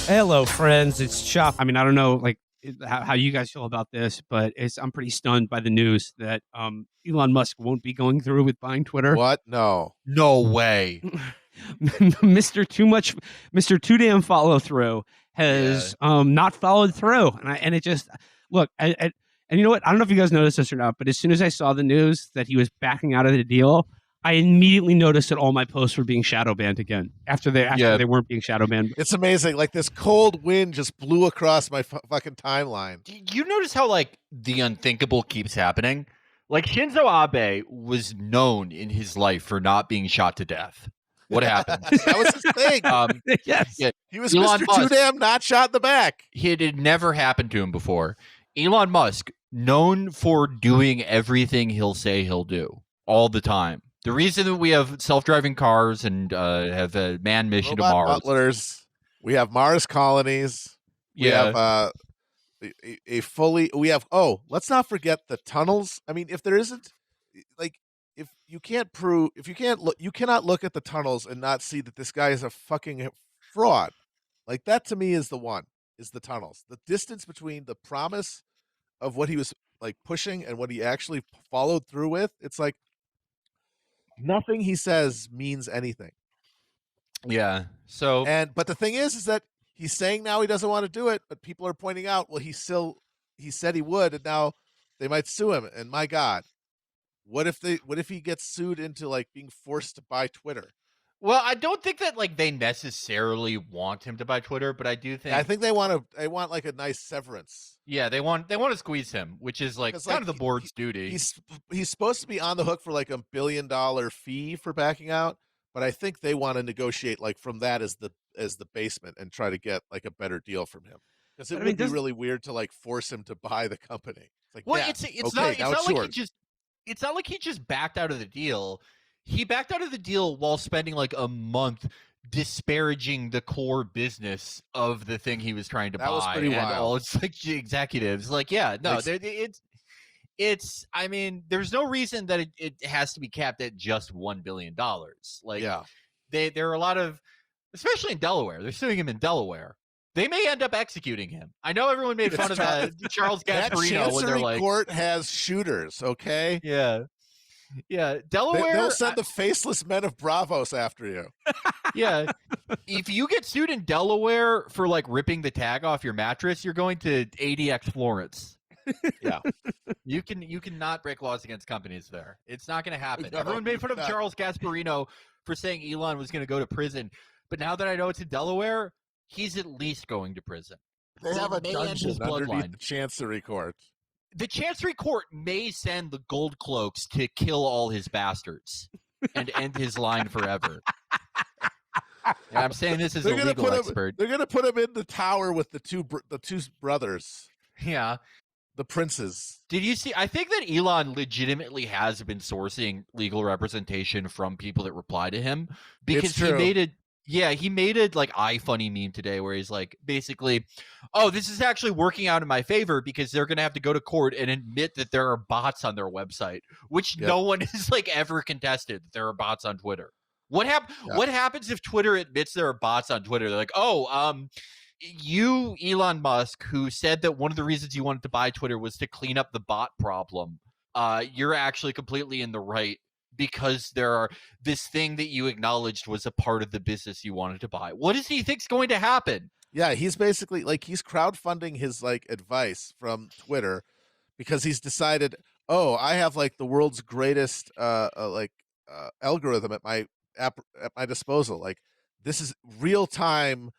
Hello, friends. It's Chapo. I mean, I don't know, like how you guys feel about this, but I'm pretty stunned by the news that Elon Musk won't be going through with buying Twitter. What? No. No way. Mr. Too Damn Follow Through has not followed through, and it just look. And you know what? I don't know if you guys noticed this or not, but as soon as I saw the news that he was backing out of the deal, I immediately noticed that all my posts were being shadow banned again after they weren't being shadow banned. It's amazing. Like this cold wind just blew across my fucking timeline. Do you notice how like the unthinkable keeps happening? Like Shinzo Abe was known in his life for not being shot to death. What happened? That was his thing. Yes, yeah, he was Elon Mr. Musk, Too Damn not shot in the back. It had never happened to him before. Elon Musk, known for doing everything he'll say he'll do all the time. The reason that we have self-driving cars and have a manned mission to Mars. Butlers. We have Mars colonies. We have let's not forget the tunnels. I mean, if there isn't, like, if you cannot look at the tunnels and not see that this guy is a fucking fraud. Like, that to me is the tunnels. The distance between the promise of what he was like pushing and what he actually followed through with, it's like nothing he says means anything. Yeah. But the thing is that he's saying now he doesn't want to do it, but people are pointing out, well, he said he would, and now they might sue him. And my God, what if he gets sued into like being forced to buy Twitter? Well, I don't think that like they necessarily want him to buy Twitter, but I do think I think they want like a nice severance. Yeah, they want to squeeze him, which is like kind of the board's duty. He's supposed to be on the hook for like $1 billion fee for backing out, but I think they want to negotiate like from that as the basement and try to get like a better deal from him. Because it would be really weird to like force him to buy the company. It's like, well, yeah, it's not like he just backed out of the deal. He backed out of the deal while spending like a month disparaging the core business of the thing he was trying to buy. That was pretty wild. All its like executives, like, yeah, no, it's. I mean, there's no reason that it has to be capped at just $1 billion. Like, yeah, there are a lot of, especially in Delaware, they're suing him in Delaware. They may end up executing him. I know everyone made fun of that Charles Gasparino when they're like, court has shooters. Okay, yeah, Delaware. They'll send the faceless men of Bravos after you. Yeah, if you get sued in Delaware for like ripping the tag off your mattress, you're going to ADX Florence. Yeah, you cannot break laws against companies there. It's not going to happen. No, everyone made fun of Charles Gasparino for saying Elon was going to go to prison, but now that I know it's in Delaware, he's at least going to prison. They have a dungeon underneath the Chancery Court. The Chancery Court may send the Gold Cloaks to kill all his bastards and end his line forever. And I'm saying this as a legal expert. They're going to put him in the tower with the two brothers. Yeah. The princes. Did you see? I think that Elon legitimately has been sourcing legal representation from people that reply to him because he made it. Yeah, he made a like iFunny meme today where he's like, basically, oh, this is actually working out in my favor because they're going to have to go to court and admit that there are bots on their website, which no one has like ever contested that there are bots on Twitter. What happens if Twitter admits there are bots on Twitter? They're like, oh, you, Elon Musk, who said that one of the reasons you wanted to buy Twitter was to clean up the bot problem, you're actually completely in the right. Because this thing that you acknowledged was a part of the business you wanted to buy. What does he think's going to happen? Yeah, he's basically like he's crowdfunding his like advice from Twitter because he's decided, oh, I have like the world's greatest algorithm at my disposal. Like this is real time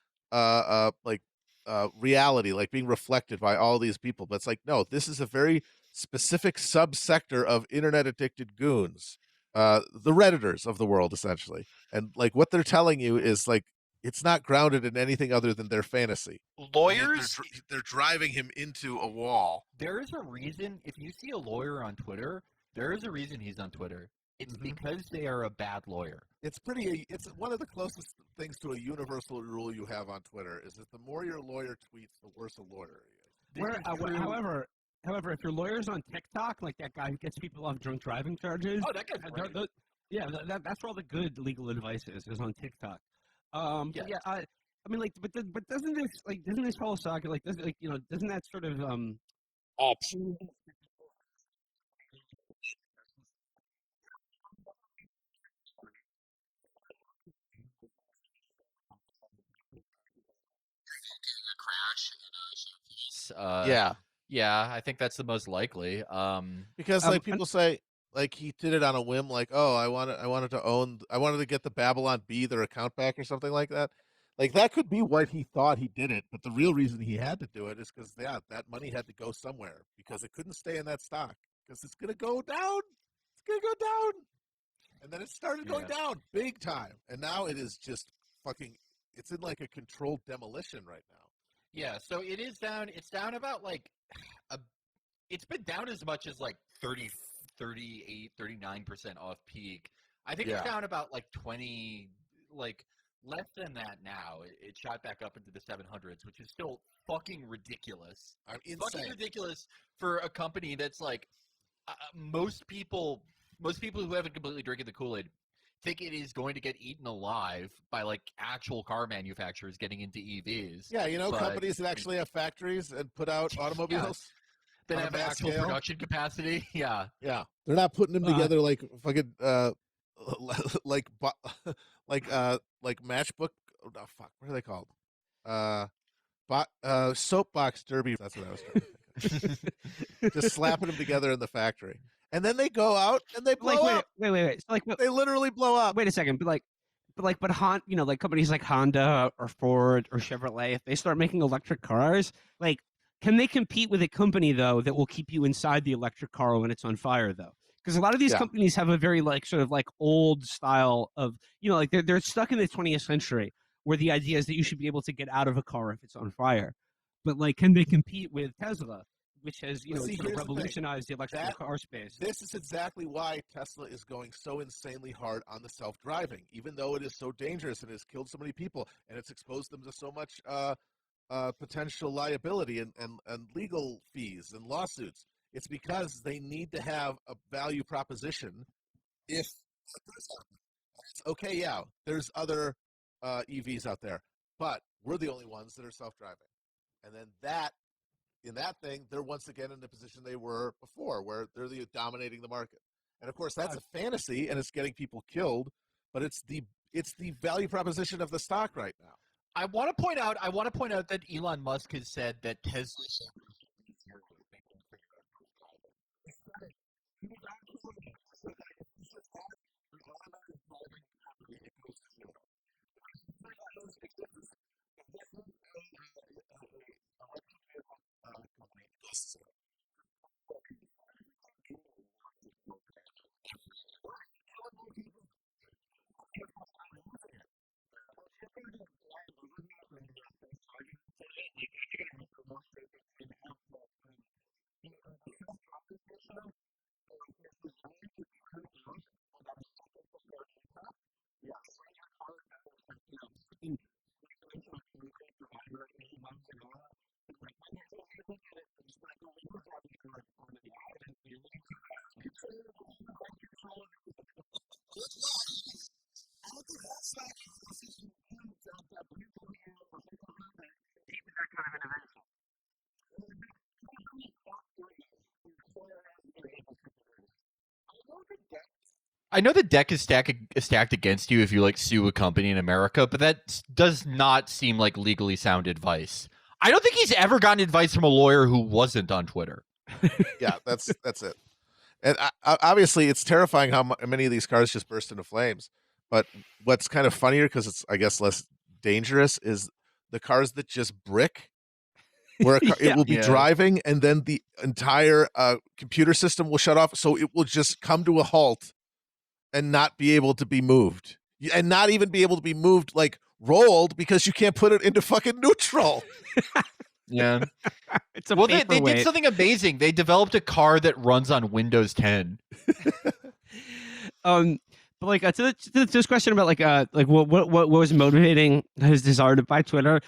reality, like being reflected by all these people. But it's like, no, this is a very specific subsector of internet addicted goons. The Redditors of the world, essentially. And like what they're telling you is like it's not grounded in anything other than their fantasy. Lawyers, they're driving him into a wall. There is a reason, if you see a lawyer on Twitter, there is a reason he's on Twitter. It's because they are a bad lawyer. It's one of the closest things to a universal rule you have on Twitter is that the more your lawyer tweets, the worse a lawyer he is. However, if your lawyer's on TikTok, like that guy who gets people off drunk driving charges, that guy's great. That's where all the good legal advice is on TikTok. I mean, like, but doesn't this whole saga doesn't that sort of Yeah, Yeah, I think that's the most likely. because like people say, like he did it on a whim, like, oh, I wanted to get the Babylon Bee their account back or something like that. Like that could be what he thought he did it, but the real reason he had to do it is because that money had to go somewhere because it couldn't stay in that stock because it's gonna go down. It's gonna go down, and then it started going down big time, and now it is just fucking. It's in like a controlled demolition right now. Yeah, so it is down. It's down about like it's been down as much as like 30, 38, 39% off peak. I think it's down about like 20, like less than that now. It shot back up into the 700s, which is still fucking ridiculous. Fucking ridiculous for a company that's like most people who haven't completely drinking the Kool-Aid think it is going to get eaten alive by like actual car manufacturers getting into EVs. Yeah, companies that actually have factories and put out automobiles. That have actual production capacity. Yeah. Yeah. They're not putting them together like fucking like matchbook. Oh, fuck. What are they called? Soapbox derby. That's what I was trying to think of. Just slapping them together in the factory. And then they go out and they blow up. Wait. So, they literally blow up. Wait a second. But companies like Honda or Ford or Chevrolet, if they start making electric cars, like, can they compete with a company though that will keep you inside the electric car when it's on fire though? Because a lot of these companies have a very like sort of like old style of like they're stuck in the 20th century where the idea is that you should be able to get out of a car if it's on fire. But like, can they compete with Tesla, which has sort of revolutionized the electric car space? This is exactly why Tesla is going so insanely hard on the self-driving, even though it is so dangerous and has killed so many people and it's exposed them to so much potential liability and legal fees and lawsuits. It's because they need to have a value proposition. If okay, yeah, there's other EVs out there, but we're the only ones that are self-driving. And then in that thing, they're once again in the position they were before, where they're dominating the market. And of course, that's a fantasy, and it's getting people killed. But it's the value proposition of the stock right now. I want to point out that Elon Musk has said that Tesla. I know the deck is stacked against you if you like sue a company in America, but that does not seem like legally sound advice. I don't think he's ever gotten advice from a lawyer who wasn't on Twitter. Yeah, that's it. And obviously, it's terrifying how many of these cars just burst into flames. But what's kind of funnier, because it's, I guess, less dangerous, is the cars that just brick, where it will be driving, and then the entire computer system will shut off, so it will just come to a halt and not be able to be moved. And not even be able to be moved, like, rolled, because you can't put it into fucking neutral. Yeah. It's a they did something amazing. They developed a car that runs on Windows 10. But like to this question about like what was motivating his desire to buy Twitter,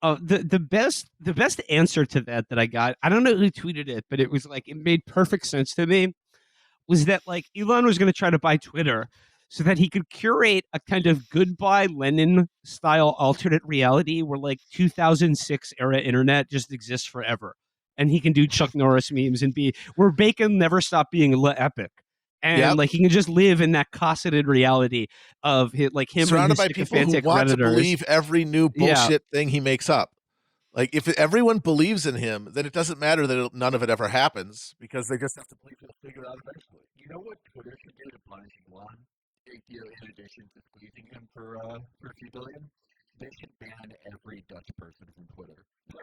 the best answer to that I got, I don't know who tweeted it, but it was like, it made perfect sense to me, was that like Elon was going to try to buy Twitter so that he could curate a kind of Goodbye Lenin style alternate reality where like 2006 era internet just exists forever, and he can do Chuck Norris memes and be where Bacon never stopped being epic. And like he can just live in that cosseted reality of like him surrounded and his by people who want to believe every new bullshit thing he makes up. Like if everyone believes in him, then it doesn't matter that none of it ever happens because they just have to believe he'll figure it out eventually. You know what Twitter should do to punish Elon? In addition to squeezing him for a few billion, they should ban every Dutch person from Twitter. 99%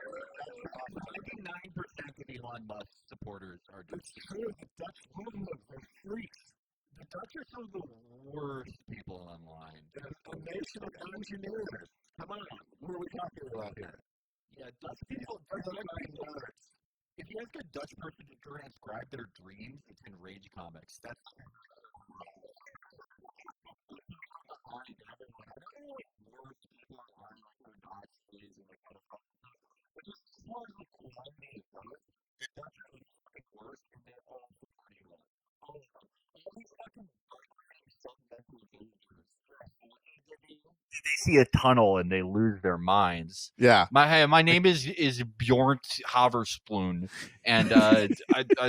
of Elon Musk supporters are Dutch. It's true. The Dutch are freaks. The Dutch are some of the worst people online. They're a nation of engineers. Come on, what are we talking about here? Yeah, Dutch people are nerds. If you ask a Dutch person to transcribe their dreams, it's in Rage Comics. That's they see a tunnel and they lose their minds. Yeah. My name is Bjorn Haverspoon, and I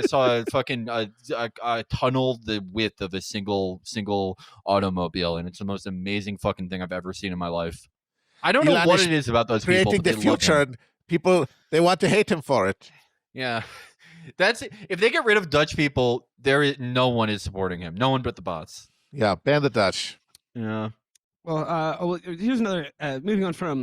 saw a fucking a tunnel the width of a single automobile, and it's the most amazing fucking thing I've ever seen in my life. I don't know what it is about those people. Creating the future, and people they want to hate him for it. Yeah. That's if they get rid of Dutch people, no one is supporting him. No one but the bots. Yeah, ban the Dutch. Yeah. Well, here's another. Moving on from